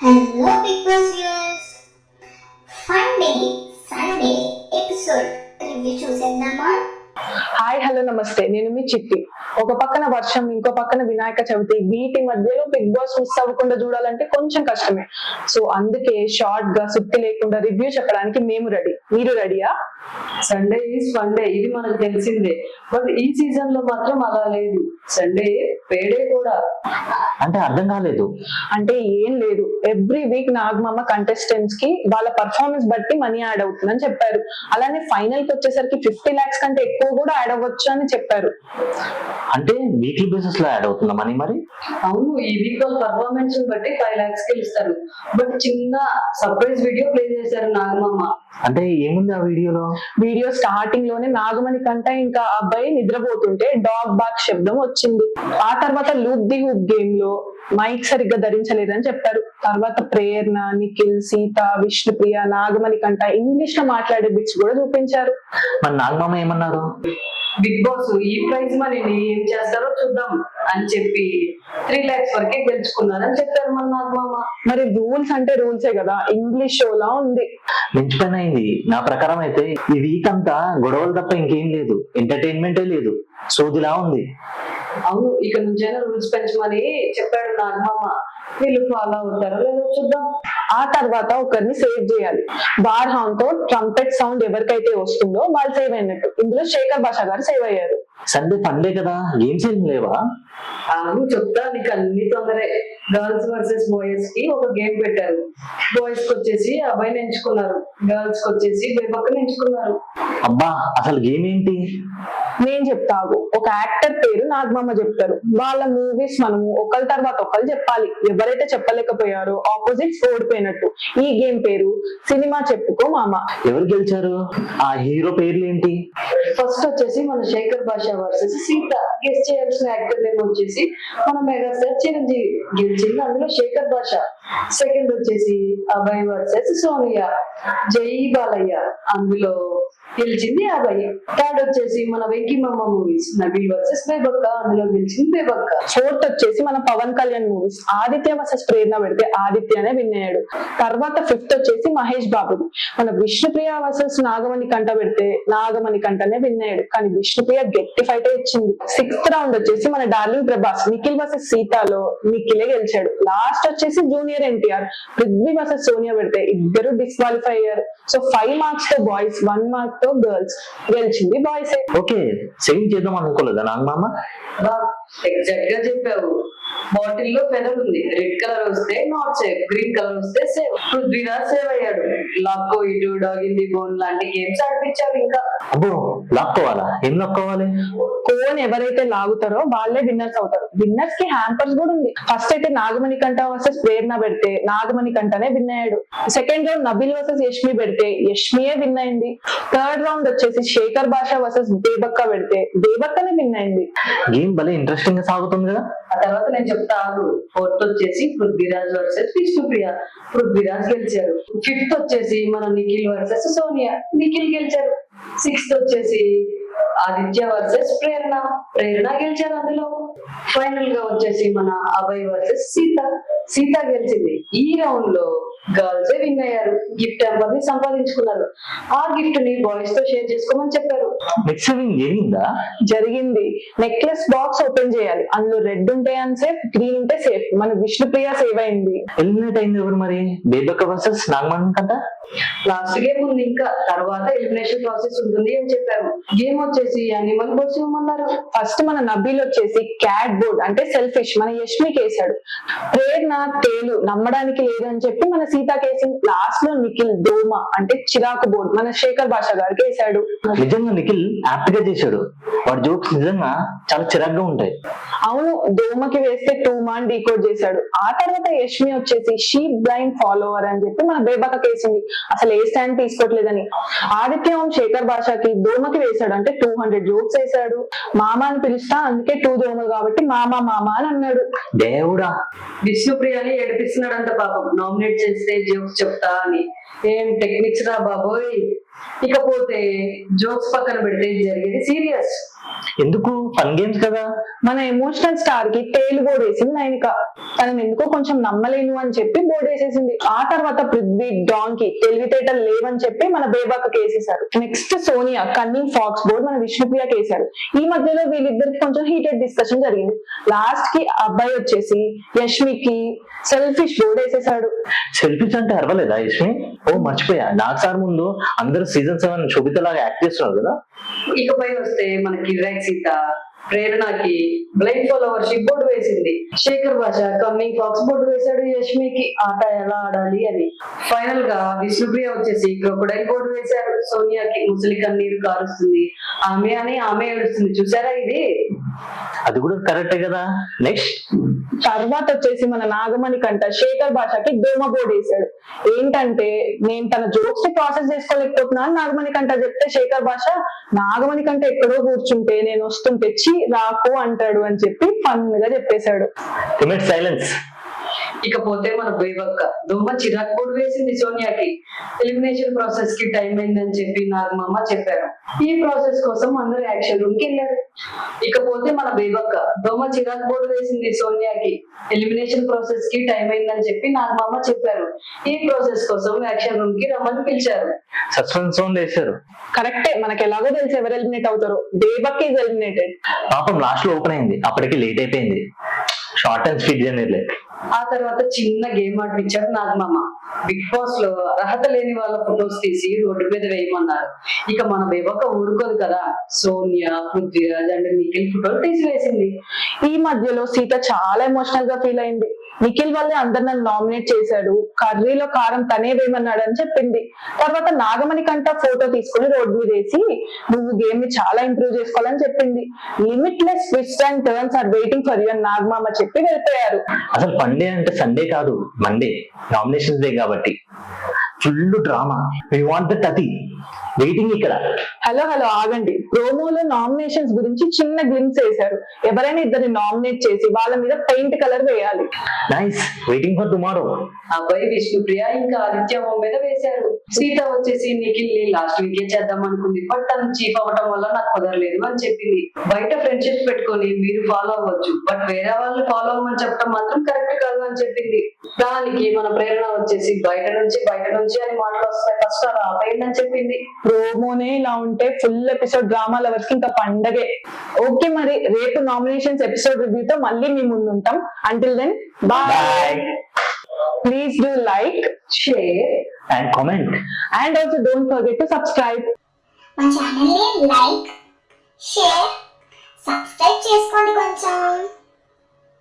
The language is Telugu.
Hello Big Boss viewers. Sunday episode review చూసేద్దామా? హాయ్ హలో నమస్తే, నేను మీ చిట్టి. ఒక పక్కన వర్షం, ఇంకో పక్కన వినాయక చవితి, వీటి మధ్యలో బిగ్ బాస్ మిస్ అవ్వకుండా చూడాలంటే కొంచెం కష్టమే. సో అందుకే షార్ట్ గా సుత్తి లేకుండా రివ్యూ చెప్పడానికి మేము రెడీ. మీరు రెడీయా? సండే ఈజ్ ఫండే, ఇది మనకు తెలిసిందే. బట్ ఈ సీజన్ లో మాత్రం అలా లేదు. సండే పేడే కూడా. అంటే అర్థం కాలేదు. అంటే ఏం లేదు, ఎవ్రీ వీక్ నాగమామ కంటెస్టెంట్స్ కి వాళ్ళ పర్ఫార్మెన్స్ బట్టి మనీ యాడ్ అవుతుందని చెప్పారు. అలానే ఫైనల్ కి వచ్చేసరికి 50 lakhs కంటే ఎక్కువ కూడా యాడ్ అవ్వచ్చు అని చెప్పారు. అంటే వీక్లీ బేసిస్ లో యాడ్ అవుతుందా మనీ మరి? అవును, ఈ వీక్ వాళ్ళ పర్ఫార్మెన్స్ బట్టి 5 lakhs కి ఇస్తారు. బట్ చిన్న సర్ప్రైజ్ వీడియో ప్లే చేశారు నాగమామ. అంటే ఏముంది ఆ వీడియోలో? వీడియో స్టార్టింగ్ లోనే నాగమణి కంట ఇంకా అబ్బాయి నిద్రపోతుంటే డాగ్ బాక్ శబ్దం వచ్చింది. ఆ తర్వాత లూప్ ది హుక్ గేమ్ లో మైక్ సరిగ్గా ధరించలేదని చెప్పారు. తర్వాత ప్రేరణ, నిఖిల్, సీత, విష్ణుప్రియ, నాగమణి కంట ఇంగ్లీష్ లో మాట్లాడే బిట్స్ కూడా చూపించారు. మరి నాగమామ ఏమన్నారు? బిగ్ బాస్ ఈ ప్రైజ్ మనీని ఏం చేస్తారో చూద్దాం అని చెప్పి 3 lakhs వరకే గెలుచుకున్నారని చెప్పారు మన నాగమామ. మరి రూల్స్ అంటే రూల్సే కదా, ఇంగ్లీష్ షోలా ఉంది. మించిపోయిన అయింది. నా ప్రకారం అయితే ఈ వీక్ అంతా గొడవలు తప్ప ఇంకేం లేదు, ఎంటర్టైన్మెంటే లేదు, సోదిలా ఉంది. అవును, ఇక నుంచైనా రూల్స్ పెంచమని చెప్పాడు నాగమామ. వీళ్ళు ఫాలో అవుతారో లేదో చూద్దాం. ఆ తర్వాత ఒకరిని సేవ్ చేయాలి. బార్ హార్న్ తో ట్రంపెట్ సౌండ్ ఎవరికైతే వస్తుందో వాళ్ళు సేవ్ అయినట్టు. ఇందులో శేఖర్ భాష గారు సేవ్ అయ్యారు. సండే ఫండే కదా, గేమ్స్ ఏం లేవా? అవును, చెప్తా నీకు అన్ని తొందరే. గర్ల్స్ వర్సెస్ బాయ్స్ కి ఒక గేమ్ పెట్టారు. బాయ్స్ కి వచ్చేసి అబ్బాయిని ఎంచుకున్నారు, గర్ల్స్ కి వచ్చేసి బేబక్కని ఎంచుకున్నారు. అబ్బా, అసలు గేమ్ ఏంటి? నేను చెప్తాగు. ఒక యాక్టర్ పేరు నాగమామ చెప్తారు. వాళ్ళ మూవీస్ మనము ఒకరి తర్వాత ఒకరు చెప్పాలి. ఎవరైతే చెప్పలేకపోయారో ఆపోజిట్స్ ఓడిపోయినట్టు. ఈ గేమ్ పేరు సినిమా చెప్పుకో మామ. ఎవరు గెలిచారు? ఆ హీరో పేర్లు ఏంటి? ఫస్ట్ వచ్చేసి మన శేఖర్ భాష వర్సెస్ సీత. గెస్ట్ చేయాల్సిన యాక్టర్ నేమ్ వచ్చేసి మన మెగాస్టార్ చిరంజీవి గెలిచింది. అందులో శేఖర్ భాష. సెకండ్ వచ్చేసి అభయ్ వర్సెస్ సోనియా, జై బాలయ్య, అందులో గెలిచింది అభయ్. థర్డ్ వచ్చేసి మన వెంకీమమ్మ మూవీస్, నబీల్ వర్సెస్ బేబక్క, అందులో గెలిచింది బేబక్క. ఫోర్త్ వచ్చేసి మన పవన్ కళ్యాణ్ మూవీస్, ఆదిత్య వర్సెస్ ప్రేరణ పెడితే ఆదిత్యనే విన్ అయ్యాడు. తర్వాత ఫిఫ్త్ వచ్చేసి మహేష్ బాబుది, మన విష్ణుప్రియ వర్సెస్ నాగమణి కంట పెడితే నాగమణి కంటనే విన్ అయ్యాడు. కానీ విష్ణుప్రియ గట్టి ఫైట్ ఇచ్చింది. సిక్స్త్ రౌండ్ వచ్చేసి మన డార్లింగ్ ప్రభాస్, నిఖిల్ వర్సెస్ సీతాలో నిఖిలే గెలిచాడు. లాస్ట్ వచ్చేసి జూనియర్ ఎన్టీఆర్, పృథ్వీ వర్సెస్ సోనియా పెడితే ఇద్దరు డిస్క్వాలిఫై అయ్యారు. సో 5 marks తో బాయ్స్, 1 mark తో గర్ల్స్. గెలిచింది బాయ్స్. ఓకే, సేమ్ చేద్దాం అనుకోలేదా నాగమామ? ఎగ్జాక్ట్ గా చెప్పావు. బాటిల్ లో ఫెదర్ ఉంది. రెడ్ కలర్ వస్తే నాట్ సేఫ్, గ్రీన్ కలర్ వస్తే సేఫ్. పృథ్వీరాజ్ సేవ్ అయ్యాడు. లాక్కో ఇటు, డాగ్ ఇన్ ది బోన్ లాంటి గేమ్స్ ఆడిపించారు. ఇంకా అబ్బో, లాక్కోవాలా? ఏం లాక్కోవాలి? కోన్ ఎవరైతే లాగుతారో వాళ్ళే విన్నర్స్ అవుతారు. విన్నర్స్ కి హ్యాంపర్స్ కూడా ఉంది. ఫస్ట్ అయితే నాగమణి కంట వర్సెస్ ప్రేరణ పెడితే నాగమణి కంటనే విన్ అయ్యాడు. Second round Nabil versus Yashmi పెడితే యష్మియే విన్ అయింది. థర్డ్ రౌండ్ వచ్చేసి శేఖర్ భాష వర్సెస్ బేబక్క పెడితే బేబక్కనే విన్ అయింది. గేమ్ భలే ఇంట్రెస్టింగ్ గా సాగుతుంది కదా. ఆ తర్వాత నేను చెప్తాను. ఫోర్త్ వచ్చేసి పృథ్వీరాజ్ వర్సెస్ విష్ణుప్రియ, పృథ్వీరాజ్ గెలిచారు. ఫిఫ్త్ వచ్చేసి మన నిఖిల్ వర్సెస్ సోనియా, నిఖిల్ గెలిచారు. సిక్స్త్ వచ్చేసి ఆదిత్య వర్సెస్ ప్రేరణ, ప్రేరణ గెలిచారు. అందులో ఫైనల్ గా వచ్చేసి మన అభయ్ వర్సెస్ సీత, సీత గెలిచింది. ఈ రౌండ్ లో గర్ల్స్ విన్ అయ్యారు. గిఫ్ట్ ని సంపాదించుకున్నారు. ఆ గిఫ్ట్ ని బాయ్స్ తో షేర్ చేసుకోమని చెప్పారు. మిక్సింగ్ జరిగిందా? జరిగింది. నెక్లెస్ బాక్స్ ఓపెన్ చేయాలి. అందులో రెడ్ ఉంటే అన్సేఫ్, గ్రీన్ ఉంటే సేఫ్. మన విష్ణుప్రియ సేవ్ అయింది. ఎలిమినేట్ అయింది ఎవరు మరి? బేబక్క వర్సెస్ నాగమణి కంట. లాస్ట్ గేమ్ ఉంది, ఇంకా తర్వాత ఎలిమినేషన్ ప్రాసెస్ ఉంటుంది అని చెప్పారు. గేమ్ వచ్చేసి యానిమల్ బోర్డ్స్ ఇవ్వమన్నారు. ఫస్ట్ మన నబీల్ వచ్చేసి క్యాట్ బోర్డ్ అంటే సెల్ఫిష్, మన యష్మికి వేసాడు. ప్రేరణ తేలు నమ్మడానికి లేదు అని చెప్పి మన సీతాకి వేసింది. లాస్ట్ లో నిఖిల్ దోమ అంటే చిరాకు బోర్డ్, మన శేఖర్ భాష గారికి వేసాడు. నిజంగా నిఖిల్ యాప్ట్ గా చేశాడు. వాడి జోక్స్ నిజంగా చాలా చిరాగ్గా ఉంటాయి. అవును, దోమకి వేస్తే 2 man డీకోడ్ చేశాడు. ఆ తర్వాత యష్మి వచ్చేసి షీప్ బ్లైండ్ ఫాలోవర్ అని చెప్పి మన బేబక్కకి వేసింది. అసలు ఏ స్టాండ్ తీసుకోవట్లేదని. ఆదిత్య శేఖర్ భాషకి దోమకి వేశాడు అంటే 200 జోక్స్ వేశాడు. మామ అని పిలుస్తా, అందుకే 2 దోమలు కాబట్టి మామ మామ అని అన్నాడు. దేవుడా, విష్ణుప్రియని ఏడిపిస్తున్నాడంట పాపం. నామినేట్ చేస్తే జోక్స్ చెప్తా అని. ఏం టెక్నిక్స్ రా బాబోయ్. ఇకపోతే జోక్స్ పక్కన పెడితే జరిగేది సీరియస్. ఎందుకు? ఫన్ గేమ్స్ కదా. మన ఎమోషనల్ స్టార్ కి టేల్ బోర్డ్ వేసింది నైనిక. తనని ఎందుకో కొంచెం నమ్మలేను అని చెప్పి బోర్డు వేసేసింది. ఆ తర్వాత పృథ్వీ డాంకి తెలివితేటలు లేవని చెప్పి మన బేబాక కేసేశారు. Next Sonia cunning fox board మన విష్ణుప్రియ కేసారు. ఈ మధ్యలో వీళ్ళిద్దరికి కొంచెం హీటెడ్ డిస్కషన్ జరిగింది. లాస్ట్ కి అబ్బాయి వచ్చేసి యష్మికి సెల్ఫిష్ బోర్డు వేసేసాడు. సెల్ఫీస్ అంటే అరవలేదా యష్మి? ఓ మర్చిపోయా, నాకు సార్ ముందు అందరూ సీజన్ 7 శోభితలాగా యాక్ట్ చేస్తున్నారు కదా. ఇకపై వస్తే మనకి రైట్ సీత ప్రేరణకి బ్లైండ్ ఫాలోవర్షిప్ బోర్డు వేసింది. శేఖర్ భాష కన్నింగ్ ఫాక్స్ బోర్డు వేశాడు యష్మికి ఆట ఎలా ఆడాలి అని. ఫైనల్ గా విష్ణుప్రియ వచ్చేసి క్రొకొడైల్ బోర్డు వేశారు. సోనియాకి ముసలి కన్నీరు కారుస్తుంది, ఆమె ఏడుస్తుంది. చూసారా ఇది? అది కూడా కరెక్టే కదా. నెక్స్ట్ తర్వాత వచ్చేసి మన నాగమణి కంట శేఖర్ భాషకి డోమ బోర్డు వేసాడు. ఏంటంటే నేను తన జోక్స్ ని ప్రాసెస్ చేసుకోలేకపోతున్నా అని నాగమణి కంట చెప్తే శేఖర్ భాష నాగమణి కంట ఎక్కడో కూర్చుంటే నేను వస్తుంటే రాకు అంటాడు అని చెప్పి ఫన్ గా చెప్పేశాడు. సైలెన్స్. ఇకపోతే మన బేబక్క దొమ్మ చిరాకు బోర్డు వేసింది సోనియాకి. ఎలిమినేషన్ ప్రాసెస్ కి టైం అయిందని చెప్పి నాగమామ చెప్పారు. ఈ ప్రాసెస్ కోసం అందరూ యాక్షన్ రూమ్ కి వెళ్ళారు. ఇకపోతే మన బేబక్క దొమ్మ చిరాకు బోర్డు వేసింది సోనియాకి. ఎలిమినేషన్ ప్రాసెస్ కి టైం అయిందని చెప్పి నాగమామ చెప్పారు. ఈ ప్రాసెస్ కోసం యాక్షన్ రూమ్ కి రమ్మని పిలిచారు. సస్పెన్స్ జోన్ వేశారు. కరెక్టే, మనకి ఎలాగో తెలుసు ఎవరు ఎలిమినేట్ అవుతారు. బేబక్ ఈజ్ ఎలిమినేటెడ్. పాపం లాస్ట్ లో ఓపెన్ అయింది, అప్పటికి లేట్ అయిపోయింది. Short and sweet journey. ఆ తర్వాత చిన్న గేమ్ ఆడిపించాడు నాగమామ. బిగ్ బాస్ లో అర్హత లేని వాళ్ళ ఫొటోస్ తీసి రోడ్డు మీద వేయమన్నారు. ఇక మన బేబక్క ఊరుకోదు కదా, సోనియా, పృథ్వీరాజ్ అండ్ నిఖిల్ ఫోటోలు తీసి వేసింది. ఈ మధ్యలో సీత చాలా ఎమోషనల్ గా ఫీల్ అయింది. నిఖిల్ వల్లే అందరు నన్ను నామినేట్ చేశాడు, కర్రీలో కారం తనే వేయమన్నాడు అని చెప్పింది. తర్వాత నాగమణి కంట ఫోటో తీసుకుని రోడ్డు మీద వేసి నువ్వు గేమ్ ని చాలా ఇంప్రూవ్ చేసుకోవాలని చెప్పింది. Limitless twist and turns are waiting for you అని నాగమామ చెప్పి వెళ్ళిపోయారు. అసలు మండే అంటే సండే కాదు, మండే నామినేషన్స్ డే కాబట్టి full drama. We want that. అది వెయిటింగ్ ఇక్కడ. హలో ఆగండి. ప్రోమోలో నామినేషన్స్ గురించి చిన్న గ్లిమ్స్ వేశారు. ఎవరైనా ఇద్దరిని నామినేట్ చేసి వాళ్ళ మీద పెయింట్ కలర్ వేయాలి. Nice, waiting for tomorrow. అబ్బాయి విష్ణుప్రియ ఇంకా ఆదిత్య మీద వేశారు. సీత వచ్చేసి నిఖిల్ ని లాస్ట్ వీకే చేద్దాం అనుకుంది, బట్ తను చీఫ్ అవ్వటం వల్ల నాకు కుదరలేదు అని చెప్పింది. బయట ఫ్రెండ్షిప్ పెట్టుకొని మీరు ఫాలో అవ్వచ్చు, బట్ వేరే వాళ్ళని ఫాలో అవ్వమని చెప్పడం మాత్రం కరెక్ట్ కాదు అని చెప్పింది. దానికి మన ప్రేరణ వచ్చేసి బయట నుంచి అని మాటలు వస్తాయి, ఫస్ట్ అలా ఆపేయండి అని చెప్పింది. ప్రోమోనే ఇలా ఉంటే ఫుల్ ఎపిసోడ్ డ్రామా లవర్స్ కి ఇంకా పండగే. ఓకే, మరి రేపు నామినేషన్స్ ఎపిసోడ్ రివ్యూతో మళ్ళీ మీ ముందు ఉంటాం. Until then bye. Please do like, share and comment. And also don't forget to subscribe. మా ఛానల్ ని లైక్, షేర్, సబ్స్క్రైబ్ చేసుకోండి కొంచెం.